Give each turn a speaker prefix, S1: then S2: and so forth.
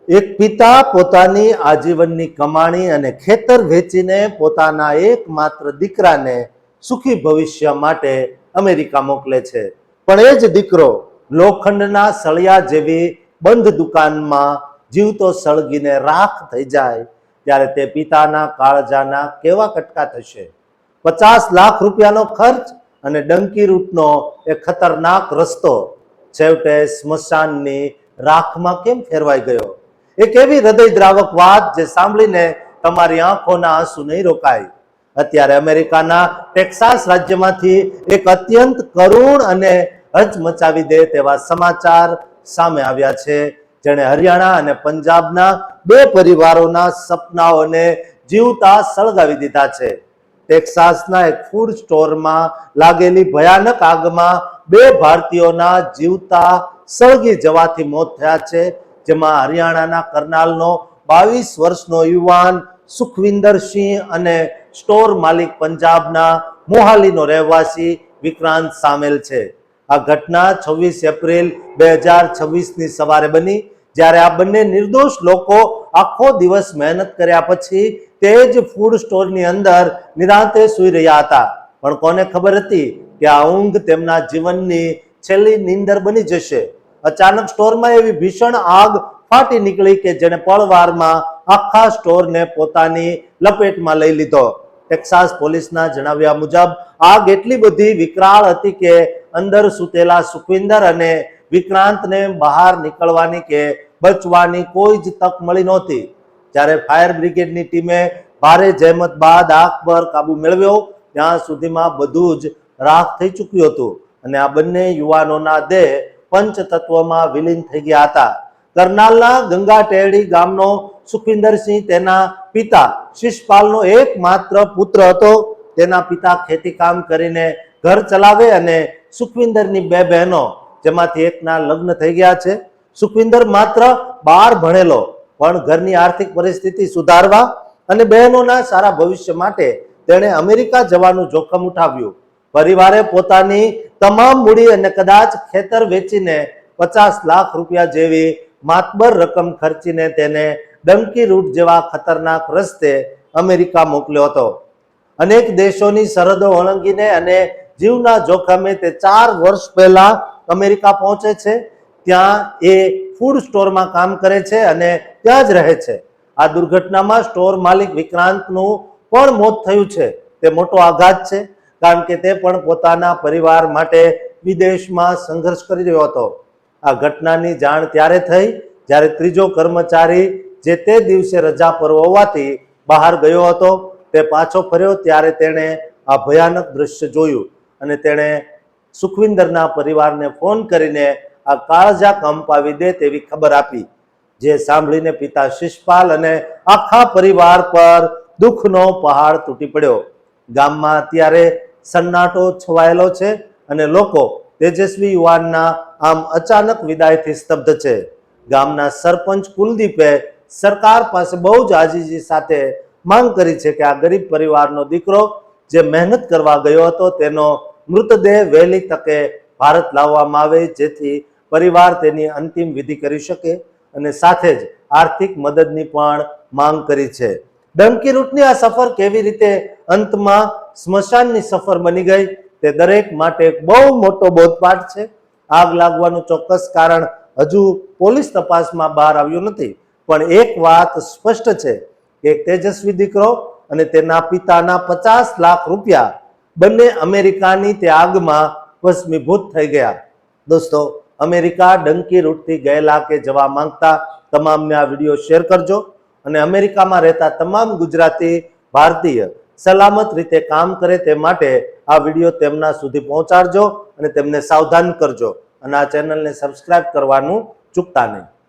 S1: એક પિતા પોતાની આજીવનની કમાણી અને ખેતર વેચીને પોતાના એકમાત્ર દીકરાને સુખી ભવિષ્ય માટે અમેરિકા મોકલે છે, પણ એ જ દીકરો લોખંડના સળિયા જેવી બંધ દુકાનમાં જીવતો સળગીને રાખ થઈ જાય ત્યારે તે પિતાના કાળજાના કેવા કટકા થશે। 50 લાખ રૂપિયાનો ખર્ચ અને ડંકી રૂટનો એ ખતરનાક રસ્તો છેવટે સ્મશાનની રાખમાં કેમ ફેરવાઈ ગયો? એક એવી હૃદયદ્રાવક વાત જે સાંભળીને તમારી આંખોના આંસુ નહીં રોકાય। અત્યારે અમેરિકાના ટેક્સાસ રાજ્યમાંથી એક અત્યંત કરુણ અને હચમચાવી દે તેવા સમાચાર સામે આવ્યા છે, જેણે હરિયાણા અને પંજાબના બે પરિવારોના સપનાઓને જીવતા સળગાવી દીધા છે। ટેક્સાસના એક ફૂડ સ્ટોરમાં લાગેલી ભયાનક આગમાં બે ભારતીયોના જીવતા સળગી જવાથી મોત થયા છે, જેમાં હરિયાણાના કરનાલનો 22 વર્ષનો યુવાન સુખવિંદર સિંહ અને સ્ટોર માલિક પંજાબના મોહાલીનો રહેવાસી વિક્રાંત સામેલ છે। આ ઘટના 26 એપ્રિલ 2026ની સવારે બની, જ્યારે આ બંને નિર્દોષ લોકો આખો દિવસ મહેનત કર્યા પછી તે જ ફૂડ સ્ટોરની અંદર નિરાંતે સૂઈ રહ્યા હતા, પણ કોને ખબર હતી કે આ ઊંઘ તેમના જીવનની છેલ્લી નીંદર બની જશે। અચાનક સ્ટોરમાં એવી ભીષણ આગ ફાટી નીકળી કે જેણે પળવારમાં આખા સ્ટોરને પોતાની લપેટમાં લઈ લીધો। ટેક્સાસ પોલીસના જણાવ્યા મુજબ આગ એટલી બધી વિકરાળ હતી કે અંદર સૂતેલા સુખવિંદર અને વિક્રાંતને બહાર નીકળવાની કે બચવાની કોઈ જ તક મળી નહોતી। જ્યારે ફાયર બ્રિગેડની ટીમે ભારે જહેમત બાદ આગ પર કાબુ મેળવ્યો ત્યાં સુધીમાં બધું જ રાખ થઈ ચૂક્યું હતું અને આ બંને યુવાનોના દેહ પંચતત્વમાં વિલીન થઈ ગયા હતા। કરનાલના ગંગાટેડી ગામનો સુખવિંદરસિંહ તેના પિતા શિષપાલનો એકમાત્ર પુત્ર હતો। તેના પિતા ખેતી કામ કરીને ઘર ચલાવે અને સુખવિંદરની બે બહેનો, જેમાંથી એકના લગ્ન થઈ ગયા છે। સુખવિંદર માત્ર 12 ભણેલો, પણ ઘરની આર્થિક પરિસ્થિતિ સુધારવા અને બહેનોના સારા ભવિષ્ય માટે તેણે અમેરિકા જવાનું જોખમ ઉઠાવ્યું। પરિવારે પોતાની તમામ મૂડી અને કદાચ ખેતર વેચીને 50 લાખ રૂપિયા જેવી માતબર રકમ ખર્ચીને તેને ડંકી રૂટ જેવા ખતરનાક રસ્તે અમેરિકા મોકલ્યો હતો। અનેક દેશોની સરહદો ઓળંગીને અને જીવના જોખમે તે 4 વર્ષ પહેલા અમેરિકા પહોંચે છે। ત્યાં એ ફૂડ સ્ટોરમાં કામ કરે છે અને ત્યાં જ રહે છે। આ દુર્ઘટનામાં સ્ટોર માલિક વિક્રાંતનું પણ મોત થયું છે। તે મોટો આઘાત છે, કારણ કે તે પણ પોતાના પરિવાર માટે વિદેશમાં સંઘર્ષ કરી રહ્યો હતો। આ ઘટનાની જાણ ત્યારે થઈ જ્યારે ત્રીજો કર્મચારી જે તે દિવસે રજા પર હોવાથી બહાર ગયો હતો તે પાછો ફર્યો ત્યારે તેણે આ ભયાનક દ્રશ્ય જોયું અને તેણે સુખવિંદરના પરિવારને ફોન કરીને આ કાળજા કંપાવી દે તેવી ખબર આપી, જે સાંભળીને પિતા શિષપાલ અને આખા પરિવાર પર દુઃખનો પહાડ તૂટી પડ્યો। ગામમાં અત્યારે સન્નાટો છવાયેલો છે અને લોકો તેજસ્વી યુવાનના આમ અચાનક વિદાયથી સ્તબ્ધ છે। ગામના સરપંચ કુલદીપે સરકાર પાસે બહુ જ આજીજી સાથે માંગ કરી છે કે આ ગરીબ પરિવારનો દીકરો જે મહેનત કરવા ગયો હતો તેનો મૃતદેહ વહેલી તકે ભારત લાવવામાં આવે, જેથી પરિવાર તેની અંતિમ વિધિ કરી શકે, અને સાથે જ આર્થિક મદદની પણ માંગ કરી છે। ડંકી રૂટની આ સફર કેવી રીતે અંતમાં સ્મશાનની સફર બની ગઈ તે દરેક માટે બહુ મોટો બોધપાઠ છે। આગ લાગવાનું ચોક્કસ કારણ હજુ પોલીસ તપાસમાં બહાર આવ્યું નથી, પણ એક વાત સ્પષ્ટ છે કે એક તેજસ્વી દીકરો અને તેના પિતાના 50 લાખ રૂપિયા બંને અમેરિકાની તે આગમાં ભસ્મીભૂત થઈ ગયા। દોસ્તો, અમેરિકા ડંકી રૂટથી ગયેલા કે જવા માંગતા તમામને આ વિડીયો શેર કરજો અને અમેરિકામાં રહેતા તમામ ગુજરાતી ભારતીય સલામત રીતે કામ કરે તે માટે આ વિડીયો તેમના સુધી પહોંચાડજો અને તેમને સાવધાન કરજો અને આ ચેનલને સબસ્ક્રાઇબ કરવાનું ચૂકતા નહીં।